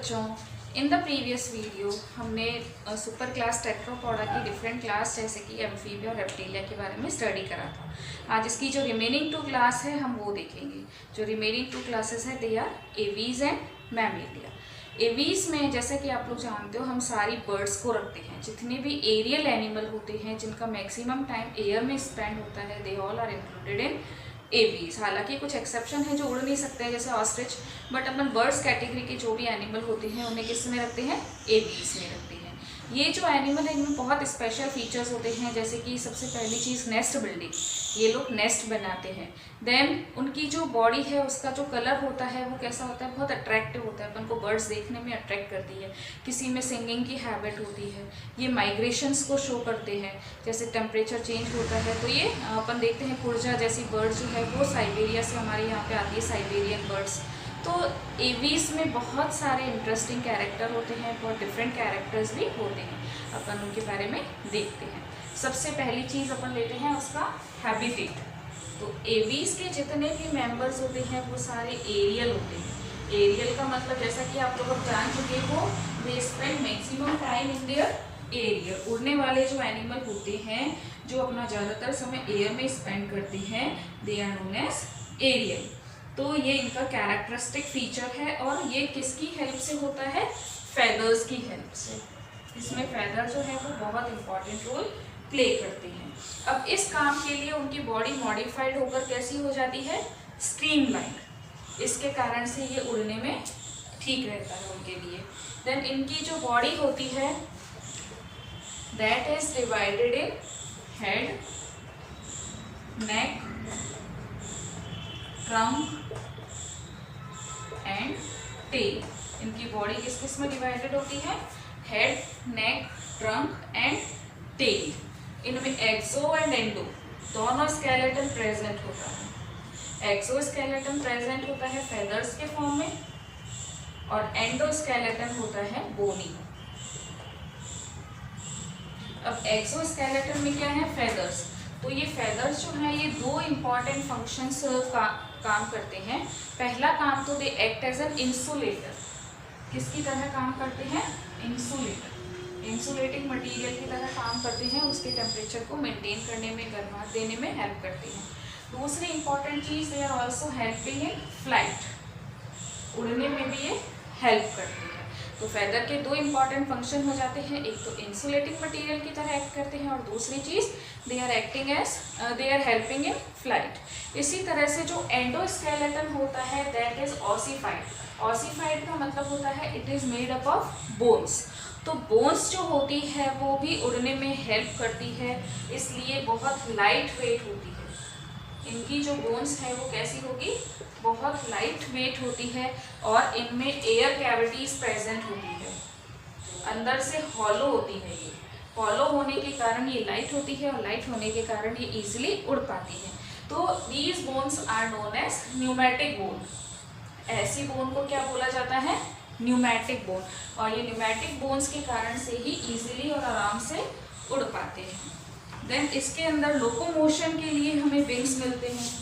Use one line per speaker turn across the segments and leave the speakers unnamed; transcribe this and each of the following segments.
बच्चों, in the previous video हमने super class Tetrapoda की डिफरेंट क्लास जैसे कि एम्फीबिया और रेप्टिलिया के बारे में स्टडी करा था। आज इसकी जो रिमेनिंग 2 क्लास है हम वो देखेंगे। जो रिमेनिंग 2 क्लासेस हैं they are Aves and Mammalia. Aves में जैसा कि आप लोग जानते हो हम सारी बर्ड्स को रखते हैं। जितने भी एरियल एनिमल होते हैं जिनका मैक्सिमम टाइम एयर में स्पेंड होता है they all are included in Aves. हालांकि कुछ एक्सेप्शन है जो उड़ नहीं सकते हैं जैसे ostrich, but upon birds category के जो भी एनिमल होते हैं उन्हें किस में रखते हैं, एवीज में रखते हैं। ये जो एनिमल है इनमें बहुत स्पेशल फीचर्स होते हैं, जैसे कि सबसे पहली चीज़ नेस्ट बिल्डिंग, ये लोग नेस्ट बनाते हैं। देन उनकी जो बॉडी है उसका जो कलर होता है वो कैसा होता है, बहुत अट्रैक्टिव होता है, अपन को बर्ड्स देखने में अट्रैक्ट करती है। किसी में सिंगिंग की हैबिट होती है। ये माइग्रेशंस को शो करते हैं, जैसे टेम्परेचर चेंज होता है तो ये अपन देखते हैं कुर्जा जैसी बर्ड जो है वो साइबेरिया से हमारे यहाँ पे आती है, साइबेरियन बर्ड्स। तो एवीज में बहुत सारे इंटरेस्टिंग कैरेक्टर होते हैं, बहुत डिफरेंट कैरेक्टर्स भी होते हैं, अपन उनके बारे में देखते हैं। सबसे पहली चीज़ अपन लेते हैं उसका हैबिटेट। तो एवीज के जितने भी मेंबर्स होते हैं वो सारे एरियल होते हैं। एरियल का मतलब जैसा कि आप लोग जान चुके हो, they spend maximum time in their aerial. उड़ने वाले जो एनिमल होते हैं जो अपना ज़्यादातर समय एयर में स्पेंड करते हैं they are known as aerial. तो ये इनका कैरेक्टरिस्टिक फीचर है और ये किसकी हेल्प से होता है, फेदर्स की हेल्प से। इसमें फेदर जो है वो बहुत इंपॉर्टेंट रोल प्ले करते हैं। अब इस काम के लिए उनकी बॉडी मॉडिफाइड होकर कैसी हो जाती है, स्ट्रीमलाइंड। इसके कारण से ये उड़ने में ठीक रहता है उनके लिए। देन इनकी जो बॉडी होती है that is divided in head, neck, trunk and tail. इनकी बॉडी किस किस में डिवाइडेड होती है, head, neck, trunk and tail. इनमें एक्सो एंड एंडो दोनों स्केलेटन प्रेजेंट होता है। एक्सो स्केलेटन प्रेजेंट होता है फेदर्स के फॉर्म में और एंडो स्केलेटन होता है बोनी। अब एक्सो स्केलेटन में क्या है, फेदर्स। तो ये फेदर्स जो है ये 2 इम्पॉर्टेंट फंक्शंस का काम करते हैं। पहला काम तो they act as an insulator. किसकी तरह काम करते हैं, इंसुलेटर। इंसुलेटिंग मटेरियल की तरह काम करते हैं, उसके टेम्परेचर को मेंटेन करने में, गर्माहट देने में हेल्प करते हैं। दूसरी इंपॉर्टेंट चीज़ they are also helping in flight. उड़ने में भी ये हेल्प करते हैं। तो फेदर के 2 इंपॉर्टेंट फंक्शन हो जाते हैं, एक तो इंसुलेटिंग मटेरियल की तरह एक्ट करते हैं और दूसरी चीज़ they are helping in flight. इसी तरह से जो एंडोस्केलेटन होता है दैट इज ऑसिफाइड। ऑसिफाइड का मतलब होता है it is made up of bones. तो बोन्स जो होती है वो भी उड़ने में हेल्प करती है, इसलिए बहुत लाइट वेट होती है। इनकी जो बोन्स है वो कैसी होगी, बहुत लाइट वेट होती है और इनमें एयर कैविटीज प्रेजेंट होती है। अंदर से हॉलो होती है। ये हॉलो होने के कारण ये लाइट होती है और लाइट होने के कारण ये इजीली उड़ पाती है। तो these bones are known as pneumatic bone. ऐसी बोन को क्या बोला जाता है, न्यूमेटिक बोन। और ये न्यूमेटिक बोन्स के कारण से ही इजीली और आराम से उड़ पाते हैं। देन इसके अंदर लोकोमोशन के लिए हमें विंग्स मिलते हैं।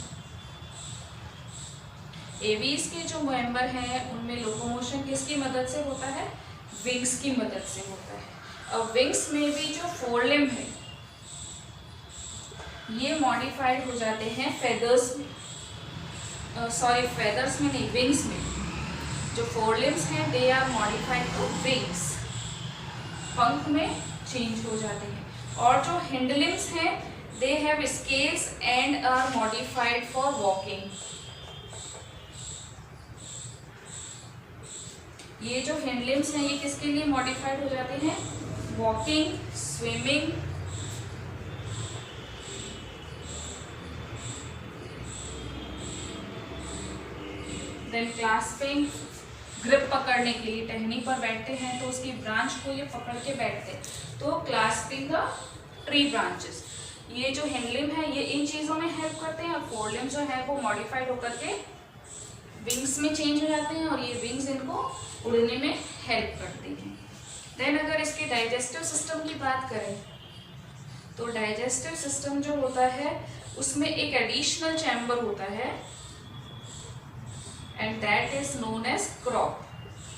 एवीज के जो मेंबर हैं उनमें लोकोमोशन किसकी मदद से होता है, विंग्स की मदद से होता है। और विंग्स में भी जो फोरलिम्ब है ये मॉडिफाइड हो जाते हैं फेदर्स में, फेदर्स में नहीं, विंग्स में। जो फोरलिम्ब्स हैं they are modified to wings, पंख में चेंज हो जाते हैं। और जो हिंडलिम्ब्स हैं they have scales and are modified for walking. ये जो हिंडलिम्ब्स हैं ये किसके लिए मॉडिफाइड हो जाते हैं, walking, swimming, then clasping, grip पकड़ने के लिए टहनी पर बैठते हैं तो उसकी ब्रांच को ये पकड़ के बैठते हैं, तो क्लास्पिंग द ट्री ब्रांचेस। ये जो हिंडलिम्ब है ये इन चीज़ों में हेल्प करते हैं और फोरलिम्ब जो है वो मॉडिफाइड होकर के विंग्स में चेंज हो जाते हैं और ये विंग्स इनको उड़ने में हेल्प करती हैं। देन अगर इसके डाइजेस्टिव सिस्टम की बात करें तो डाइजेस्टिव सिस्टम जो होता है उसमें एक एडिशनल चैम्बर होता है and that is known as crop.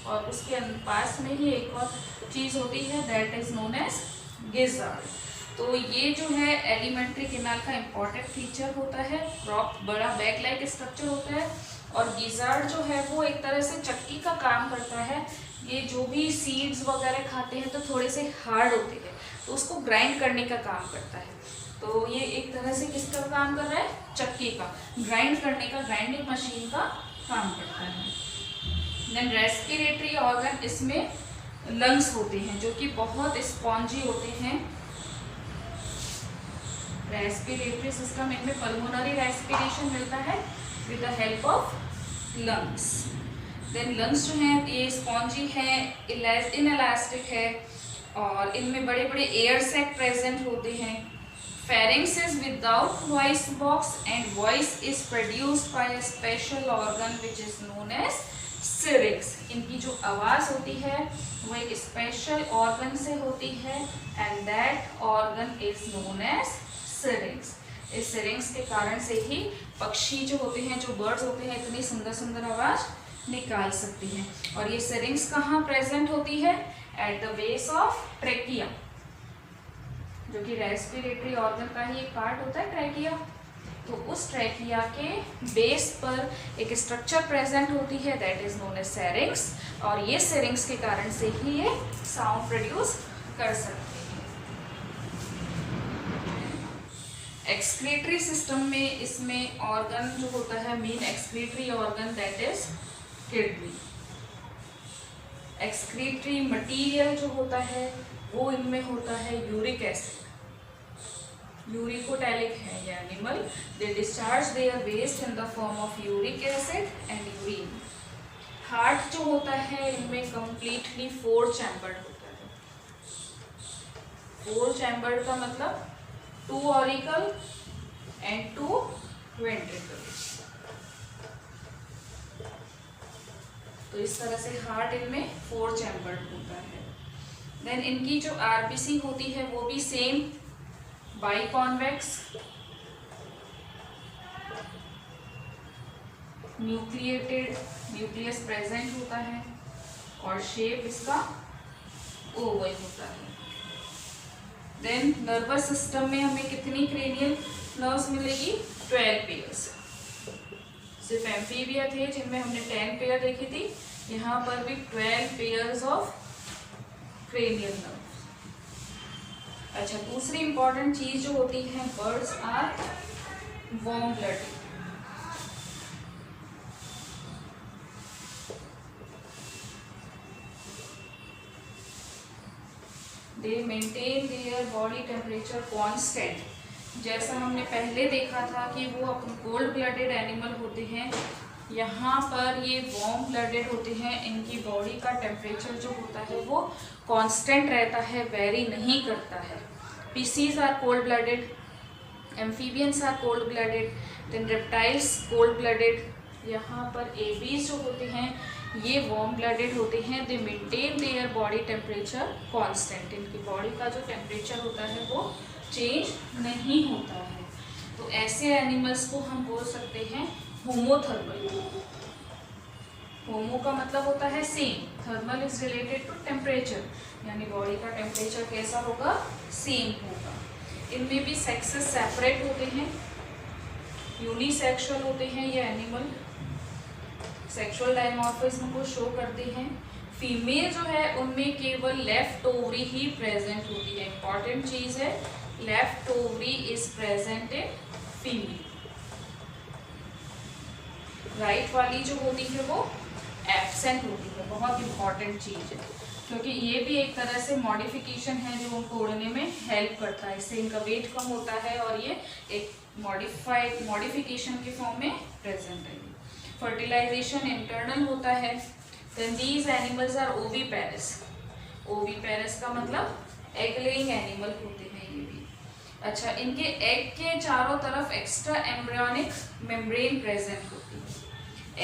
और उसके पास में ही एक और चीज़ होती है that is known as gizzard. तो ये जो है एलिमेंट्री कैनाल का इम्पॉर्टेंट फीचर होता है, प्रॉप बड़ा बैग लाइक स्ट्रक्चर होता है। और गिजार्ड जो है वो एक तरह से चक्की का काम करता है। ये जो भी सीड्स वगैरह खाते हैं तो थोड़े से हार्ड होते हैं, तो उसको ग्राइंड करने का काम करता है। तो ये एक तरह से किसका काम कर रहा है, चक्की का, ग्राइंड करने का, ग्राइंडिंग मशीन का काम करता है। देन रेस्पिरेटरी ऑर्गन, इसमें लंग्स होते हैं जो कि बहुत स्पॉन्जी होते हैं। रेस्पिरेटरी सिस्टम, इनमें पल्मोनरी रेस्पिरेशन मिलता है with the help of lungs. Then lungs जो हैं ये स्पॉन्जी है, इनएलास्टिक है और इनमें बड़े बड़े एयर सैक प्रेजेंट होते हैं। Pharynx is without voice box and voice is produced by a special organ which is known as syrinx। इनकी जो आवाज़ होती है वो एक स्पेशल ऑर्गन से होती है and that organ is known as syrinx। इस syrinx के कारण से ही पक्षी जो होते हैं, जो बर्ड्स होते हैं, इतनी सुंदर सुंदर आवाज़ निकाल सकती हैं। और ये syrinx कहाँ प्रेजेंट होती है, at the base of trachea, जो कि रेस्पिरेटरी ऑर्गन का ही एक पार्ट होता है, ट्रैकिया। तो उस ट्रैकिया के बेस पर एक स्ट्रक्चर प्रेजेंट होती है दैट इज नोन एज सेरिंक्स, और ये सेरिंक्स के कारण से ही ये साउंड प्रोड्यूस कर सकते हैं। एक्सक्रीटरी सिस्टम में इसमें ऑर्गन जो होता है, main excretory organ that is kidney. Excretory material जो होता है वो इनमें होता है यूरिक एसिड। यूरिकोटैलिक है ये animal, they discharge their waste in the form of uric acid and urine. Heart जो होता है इनमें कंप्लीटली 4 चैम्बर्ड होता है। 4 चैम्बर्ड का मतलब 2 ऑरिकल एंड 2 वेंट्रिकल्स। तो इस तरह से हार्ट इनमें 4 चैम्बर्ड होता है। देन इनकी जो आरबीसी होती है वो भी same biconvex, nucleated, nucleus present होता है और शेप इसका ओवल होता है। देन नर्वस सिस्टम में हमें कितनी क्रेनियल नर्व्स मिलेगी, 12 पेयर्स। सिर्फ एम्फीबिया थे जिनमें हमने 10 पेयर देखी थी, यहाँ पर भी 12 पेयर्स ऑफ क्रेनियल नर्व। अच्छा, दूसरी इंपॉर्टेंट चीज जो होती है, birds are warm blooded. They maintain their body temperature constant. जैसा हमने पहले देखा था कि वो अपने कोल्ड ब्लडेड एनिमल होते हैं, यहाँ पर ये वार्म ब्लडेड होते हैं। इनकी बॉडी का टेम्परेचर जो होता है वो कांस्टेंट रहता है, वेरी नहीं करता है। Pisces are cold blooded, amphibians are cold blooded, then reptiles cold blooded. यहाँ पर एबीज जो होते हैं ये वार्म ब्लडेड होते हैं। दे maintain their body temperature constant. इनकी बॉडी का जो टेम्परेचर होता है वो चेंज नहीं होता है। तो ऐसे एनिमल्स को हम बोल सकते हैं होमोथर्मल। होमो का मतलब होता है same, thermal is related to temperature, यानी बॉडी का टेम्परेचर कैसा होगा, सेम होगा। इनमें भी सेक्सेस सेपरेट होते हैं, यूनिसेक्सुअल होते हैं ये एनिमल, सेक्सुअल डायमॉर्फिज्म को शो करते हैं। फीमेल जो है उनमें केवल लेफ्ट ओवरी ही प्रेजेंट होती है। इंपॉर्टेंट चीज है, left ovary is present in female. Right वाली जो होती है वो एब्सेंट होती है। बहुत इंपॉर्टेंट चीज है, क्योंकि ये भी एक तरह से मॉडिफिकेशन है जो उनको उड़ने में हेल्प करता है। इससे इनका वेट कम होता है और ये एक मॉडिफिकेशन के फॉर्म में प्रेजेंट है। फर्टिलाइजेशन इंटरनल होता है। Then these animals are oviparous. Oviparous का मतलब एग लेइंग एनिमल होते हैं ये भी। अच्छा, इनके एग के चारों तरफ एक्स्ट्रा एम्ब्रियोनिक मेम्ब्रेन प्रेजेंट होती है।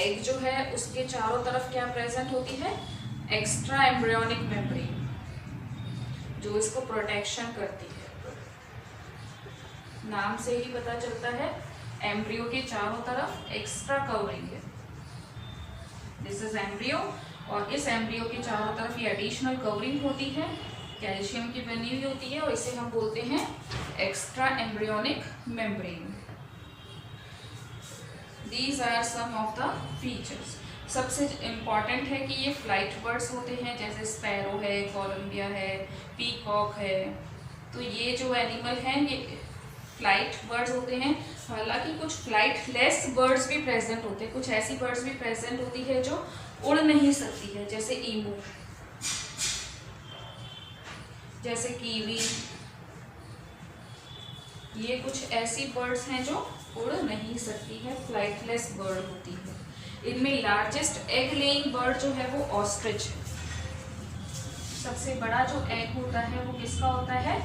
एग जो है उसके चारों तरफ क्या प्रेजेंट होती है, एक्स्ट्रा एम्ब्रियोनिक मेम्ब्रेन, जो इसको प्रोटेक्शन करती है। नाम से ही पता चलता है एम्ब्रियो के चारों तरफ एक्स्ट्रा कवरिंग है। This is embryo. और इस एम्ब्रियो के चारों तरफ ये एडिशनल कवरिंग होती है, कैल्शियम की बनी हुई होती है, और इसे हम बोलते हैं extra embryonic membrane. These are some of the features. सबसे इम्पॉर्टेंट है कि ये फ्लाइट बर्ड्स होते हैं, जैसे स्पैरो है, कोलंबिया है, पीकॉक है। तो ये जो एनिमल हैं ये फ्लाइट बर्ड्स होते हैं। हालांकि कुछ फ्लाइट लेस बर्ड्स भी प्रेजेंट होते हैं, कुछ ऐसी बर्ड्स भी प्रेजेंट होती है जो उड़ नहीं सकती है, जैसे ईमू, जैसे कीवी। ये कुछ ऐसी बर्ड्स हैं जो उड़ नहीं सकती है, फ्लाइटलेस बर्ड होती है। इनमें लार्जेस्ट एग लेइंग बर्ड जो है वो ऑस्ट्रिच है। सबसे बड़ा जो एग होता है वो किसका होता है?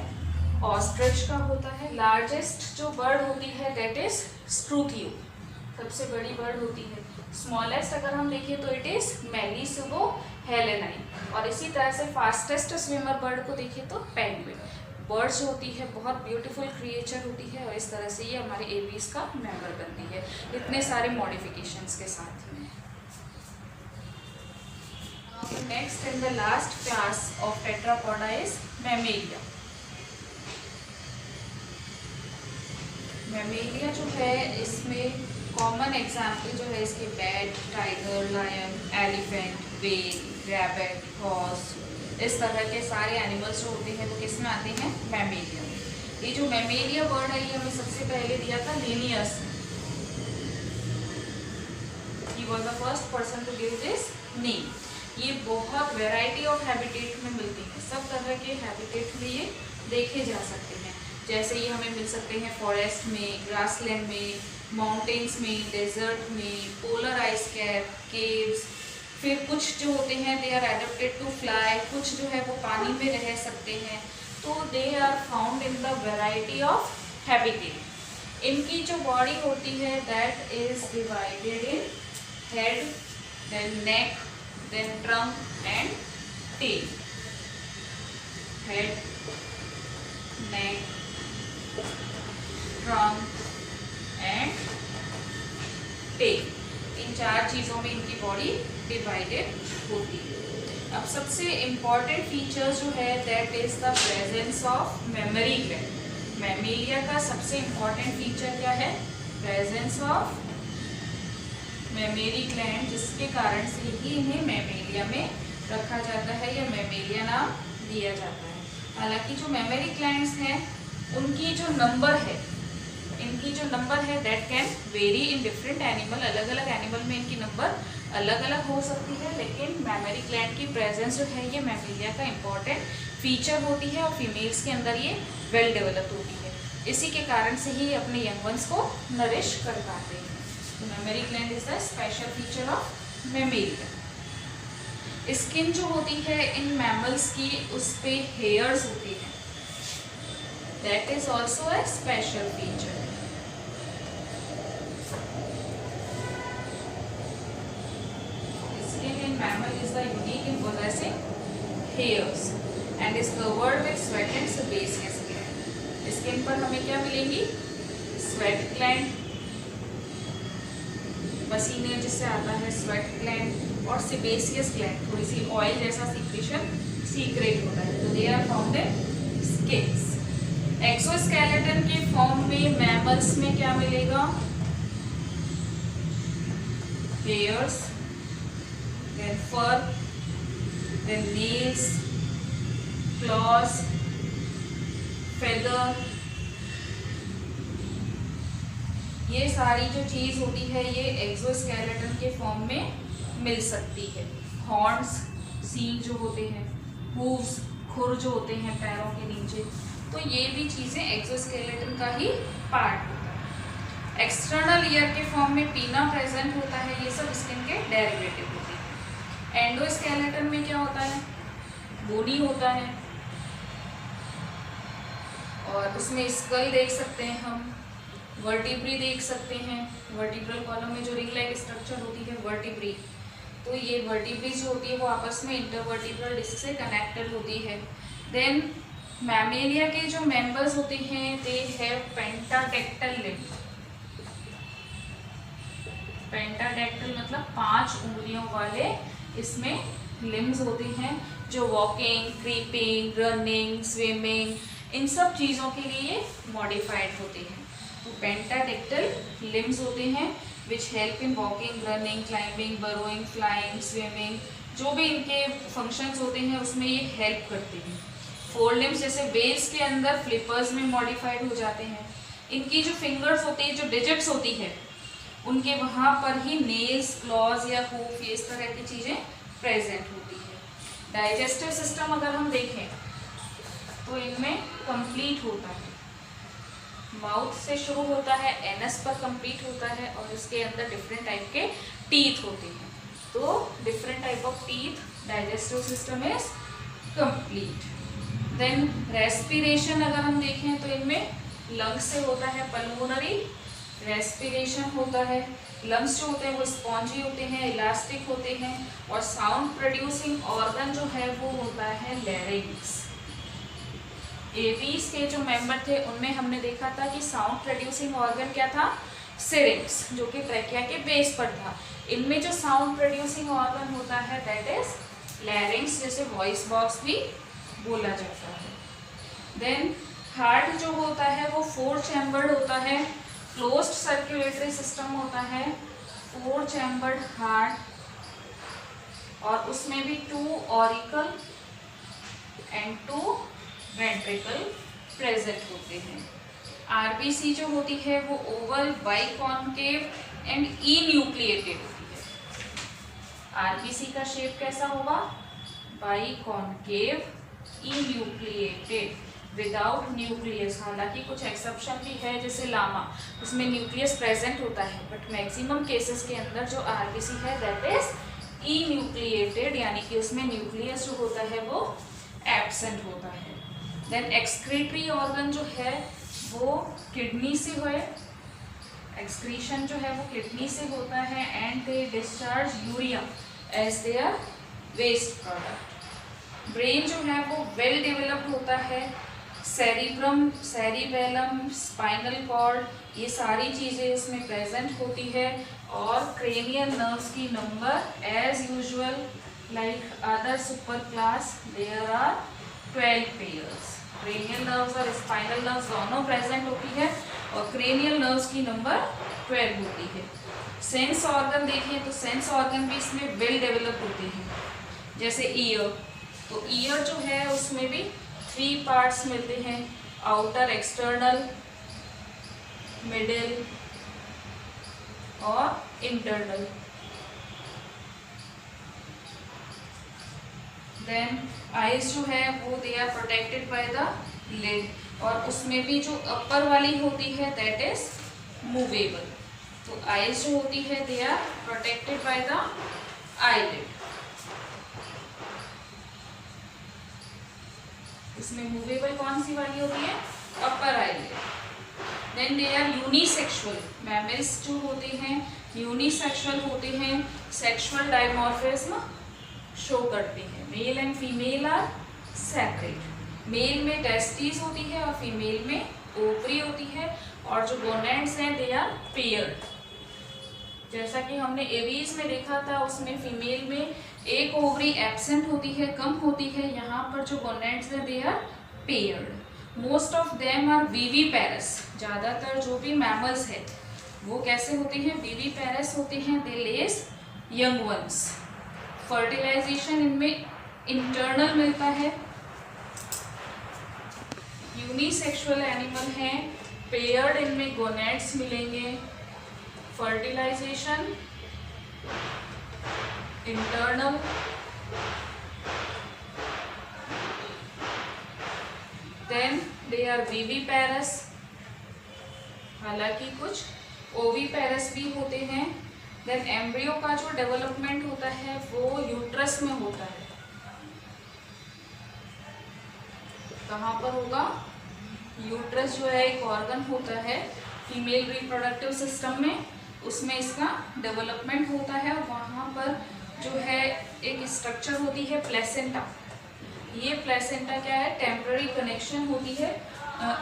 ऑस्ट्रिच का होता है। लार्जेस्ट जो बर्ड होती है दैट इज स्ट्रूथियो, सबसे बड़ी बर्ड होती है। स्मॉलेस्ट अगर हम देखें तो इट इज मेलिसुगो हेलेनाई। और इसी तरह से फास्टेस्ट स्विमर बर्ड को देखें तो पेंगुइन। बर्ड्स होती है बहुत ब्यूटीफुल क्रिएचर होती है, और इस तरह से ये हमारे एवीज का मेंबर बनती है, इतने सारे मॉडिफिकेशंस के साथ में। Next and the last class of Tetrapoda is Mammalia. Mammalia जो है इसमें कॉमन एग्जाम्पल जो है इसके bat, tiger, lion, elephant, whale, rabbit, horse, इस तरह के सारे एनिमल्स जो होते हैं वो किस में आते हैं? मैमेलिया में। ये जो मैमेलिया वर्ड है ये हमें सबसे पहले दिया था Linnaeus. He was the first person to give this name. ये बहुत वैरायटी ऑफ हैबिटेट में मिलती है, सब तरह के हैबिटेट में ये देखे जा सकते हैं। जैसे ये हमें मिल सकते हैं फॉरेस्ट में, ग्रासलैंड में, माउंटेन्स में, डेजर्ट में, पोलर आइस कैप, केव्स। फिर कुछ जो होते हैं they are adapted to fly, कुछ जो है वो पानी में रह सकते हैं। तो they are found in the variety of habitat. इनकी जो बॉडी होती है that is divided in head, then neck, then trunk and tail. Head, neck, trunk and tail, इन चार चीज़ों में इनकी बॉडी डिवाइडेड होती है। अब सबसे इम्पॉर्टेंट फीचर्स जो है that is the presence of memory gland. Mammalia का सबसे इम्पॉर्टेंट फीचर क्या है? प्रेजेंस ऑफ मेमोरी ग्लैंड, जिसके कारण से ही इन्हें मैमेलिया में रखा जाता है या मैमेलिया नाम दिया जाता है। हालांकि जो मेमोरी ग्लैंड्स हैं उनकी जो नंबर है, इनकी जो नंबर है that can very in different animal. अलग अलग एनिमल में इनकी नंबर अलग अलग हो सकती है, लेकिन मेमोरी ग्लैंड की प्रेजेंस जो है ये मैमेलिया का इम्पॉर्टेंट फीचर होती है, और फीमेल्स के अंदर ये वेल डेवलप्ड होती है। इसी के कारण से ही अपने यंग वंस को नरिश कर पाते हैं। तो memory gland is the special feature of Mammalia. Skin जो होती है इन मैमल्स की उस पे हेयर्स होती हैं, that is also a special feature. Skin in mammal is the unique in possessing hairs and is covered with sweat and sebaceous gland. Skin पर हमें क्या मिलेंगी? Sweat gland, पसीने जिससे आता है sweat gland, और sebaceous gland, थोड़ी सी ऑयल जैसा सीक्रेशन सीक्रेट होता है। तो they are found in skins. Exoskeleton के फॉर्म में मैमल्स में क्या मिलेगा? Hairs, then fur, then nails, claws, feather। ये सारी जो चीज़ होती है ये एक्सोस्केलेटन के फॉर्म में मिल सकती है। हॉर्न्स, सींग जो होते हैं, हूव्स, खुर जो होते हैं पैरों के नीचे, तो ये भी चीज़ें एक्सोस्केलेटन का ही पार्ट होता है। एक्सटर्नल ईयर के फॉर्म में पीना प्रेजेंट होता है, ये सब स्किन के डेरिवेटिव होते हैं। एंडोस्केलेटन में क्या होता है? बोनी होता है, और उसमें स्कल देख सकते हैं हम, वर्टिब्री देख सकते हैं। वर्टिब्रल कॉलम में जो रिंग लाइक स्ट्रक्चर होती है वर्टिब्री, तो ये वर्टिब्री जो होती है वो आपस में इंटरवर्टिब्रल डिस्क से कनेक्टेड होती है। देन मैमेलिया के जो मेंबर्स होते हैं दे हैव पेंटाडेक्टल लिम्ब। पेंटाडेक्टल मतलब 5 उंगलियों वाले इसमें लिम्स होते हैं जो वॉकिंग, क्रीपिंग, रनिंग, स्विमिंग, इन सब चीज़ों के लिए मॉडिफाइड होते हैं। तो पेंटाडेक्टल लिम्स होते हैं which help in walking, running, climbing, burrowing, flying, swimming, जो भी इनके फंक्शंस होते हैं उसमें ये हेल्प करते हैं। फोर लिम्स जैसे वेल्स के अंदर फ्लिपर्स में मॉडिफाइड हो जाते हैं। इनकी जो फिंगर्स होती है, जो डिजिट्स होती है, उनके वहाँ पर ही नेल्स, क्लॉज या हूफ, ये इस तरह की चीज़ें प्रेजेंट होती है। डाइजेस्टिव सिस्टम अगर हम देखें तो इनमें कंप्लीट होता है, माउथ से शुरू होता है, एनस पर कंप्लीट होता है और इसके अंदर डिफरेंट टाइप के टीथ होते हैं। तो different type of teeth, digestive system is complete. Then respiration अगर हम देखें तो इनमें लंग्स से होता है, पल्मोनरी रेस्पिरेशन होता है। लंग्स जो होते हैं वो स्पॉन्जी होते हैं, इलास्टिक होते हैं और साउंड प्रोड्यूसिंग ऑर्गन जो है वो होता है लैरिंक्स। एवीज के जो मेंबर थे उनमें हमने देखा था कि साउंड प्रोड्यूसिंग ऑर्गन क्या था, सिरिंक्स, जो कि ट्रैकिया के बेस पर था। इनमें जो साउंड प्रोड्यूसिंग ऑर्गन होता है दैट इज लैरिंक्स, जैसे वॉइस बॉक्स भी बोला जाता है। देन हार्ट जो होता है वो 4 चैम्बर्ड होता है, क्लोज्ड सर्कुलेटरी सिस्टम होता है, 4 चैम्बर्ड हार्ट, और उसमें भी 2 ऑरिकल एंड 2 वेंट्रिकल प्रेजेंट होते हैं। आरबीसी जो होती है वो ओवल, बाइकॉन्केव एंड ई न्यूक्लिएटेड होती है। आरबीसी का शेप कैसा होगा, बाइकॉन्केव, ई न्यूक्लिएटेड, विदाउट न्यूक्लियस। हालांकि कुछ एक्सेप्शन भी है जैसे लामा, उसमें न्यूक्लियस प्रेजेंट होता है, बट मैक्सिमम केसेस के अंदर जो आरबीसी है दैट इज ई न्यूक्लिएटेड, यानी कि उसमें न्यूक्लियस जो होता है वो एब्सेंट होता है। देन एक्सक्रीटरी ऑर्गन जो है वो किडनी से है, एक्सक्रीशन जो है वो किडनी से होता है and they discharge urea as their waste product. Brain जो है वो वेल डेवलप्ड होता है, सेरिब्रम, सेरिबेलम, स्पाइनल कॉर्ड, ये सारी चीज़ें इसमें प्रेजेंट होती है। और क्रेनियल नर्व्स की number as usual like other super class there are 12 pairs. Cranial nerves और स्पाइनल नर्व्स दोनों प्रेजेंट होती है और क्रेनियल नर्व्स की नंबर 12 होती है। सेंस ऑर्गन देखें तो सेंस ऑर्गन भी इसमें वेल डेवलप होते हैं, जैसे ईयर। तो ईयर जो है उसमें भी 3 पार्ट्स मिलते हैं, आउटर, एक्सटर्नल, मिडिल और इंटरनल। देन आइज जो है वो they are protected by the lid, और उसमें भी जो अपर वाली होती है दैट इज मूवेबल। तो आइज जो होती है they are protected by the eyelid. इसमें मूवेबल कौन सी वाली होती है, upper eyelid. Then they are unisexual, mammals जो होते हैं यूनिसेक्सुअल होते हैं, सेक्सुअल डायमॉर्फिज्म शो करते हैं। Male and female are separate, male में टेस्टिस होती है और फीमेल में ओवरी होती है, और जो गोनेड्स हैं दे आर पेयर्ड। जैसा कि हमने एवीज में देखा था उसमें फीमेल में एक ओवरी एब्सेंट होती है, कम होती है, यहाँ पर जो गोनेड्स हैं they are paired. Most of them are viviparous, ज़्यादातर जो भी मैमल्स है वो कैसे होते हैं, विविपेरस होते हैं, they lays young ones. Fertilisation इनमें इंटरनल मिलता है। यूनिसेक्सुअल एनिमल हैं, पेयर्ड इनमें गोनेड्स मिलेंगे। Fertilisation internal, then they are viviparous. हालांकि कुछ ओविपेरस भी होते हैं। देन एम्ब्रियो का जो डेवलपमेंट होता है वो यूट्रस में होता है। कहाँ पर होगा, यूट्रस जो है एक ऑर्गन होता है फीमेल रिप्रोडक्टिव सिस्टम में, उसमें इसका डेवलपमेंट होता है और वहाँ पर जो है एक स्ट्रक्चर होती है प्लेसेंटा। ये प्लेसेंटा क्या है, टेम्पररी कनेक्शन होती है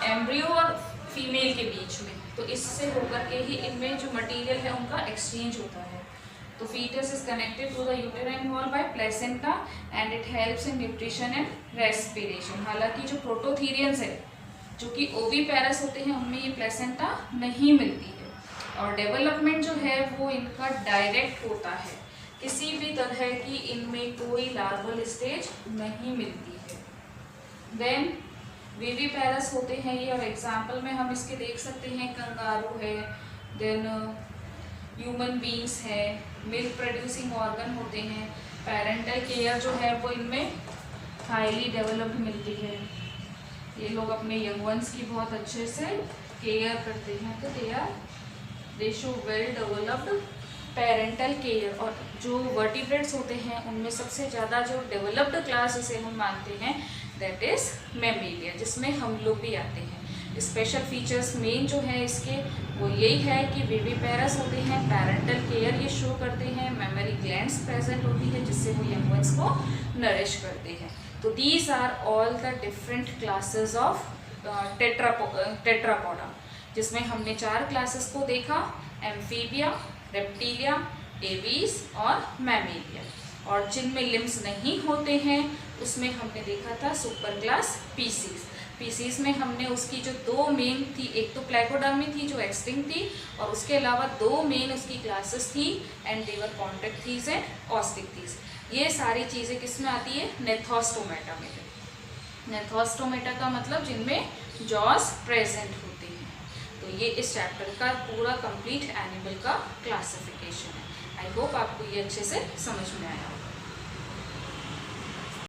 एम्ब्रियो और फीमेल के बीच में, तो इससे होकर के ही इनमें जो मटेरियल है उनका एक्सचेंज होता है। तो foetus is connected to the uterine wall by placenta and it helps in nutrition and respiration. हालांकि जो प्रोटोथीरियंस है जो कि ओवीपेरस होते हैं उनमें ये प्लेसेंटा नहीं मिलती है, और डेवलपमेंट जो है वो इनका डायरेक्ट होता है, किसी भी तरह की इनमें कोई लार्वल स्टेज नहीं मिलती है। देन विविपेरस होते हैं ये, और एग्जाम्पल में हम इसके देख सकते हैं कंगारू है, देन ह्यूमन बींग्स है, मिल्क प्रोड्यूसिंग ऑर्गन होते हैं। पेरेंटल केयर जो है वो इनमें हाईली डेवलप्ड मिलती है, ये लोग अपने यंग वंस की बहुत अच्छे से केयर करते हैं, तो दे show well developed parental care. और जो वर्टिब्रेट्स होते हैं उनमें सबसे ज़्यादा जो डेवलप्ड क्लास जिसे हम मानते हैं दैट इज़ मैमेलिया, जिसमें हम लोग भी आते हैं। स्पेशल फीचर्स मेन जो है इसके वो यही है कि विविपेरस होते हैं, पेरेंटल केयर ये शो करते हैं, मेमोरी ग्लैंड्स प्रेजेंट होती है जिससे वो यंग वंस को नरिश करते हैं। तो these are all the different classes of Tetrapoda, जिसमें हमने 4 क्लासेस को देखा, एम्फीबिया, रेप्टिलिया, एवीज और मैमेलिया। और जिनमें लिम्स नहीं होते हैं उसमें हमने देखा था सुपर क्लास पीसीज। पीसीज में हमने उसकी जो 2 मेन थी, एक तो प्लेकोडर्मी थी जो एक्सटिंक्ट थी, और उसके अलावा 2 मेन उसकी क्लासेस थी, एंडेवर कॉन्टेक्टीज एंड ऑस्टिक्टीज। ये सारी चीज़ें किस में आती है? नेथोस्टोमेटा में। नेथोस्टोमेटा का मतलब जिनमें जॉस प्रेजेंट होते हैं। तो ये इस चैप्टर का पूरा कंप्लीट एनिमल का क्लासिफिकेशन है। आई होप आपको ये अच्छे से समझ में आया होगा।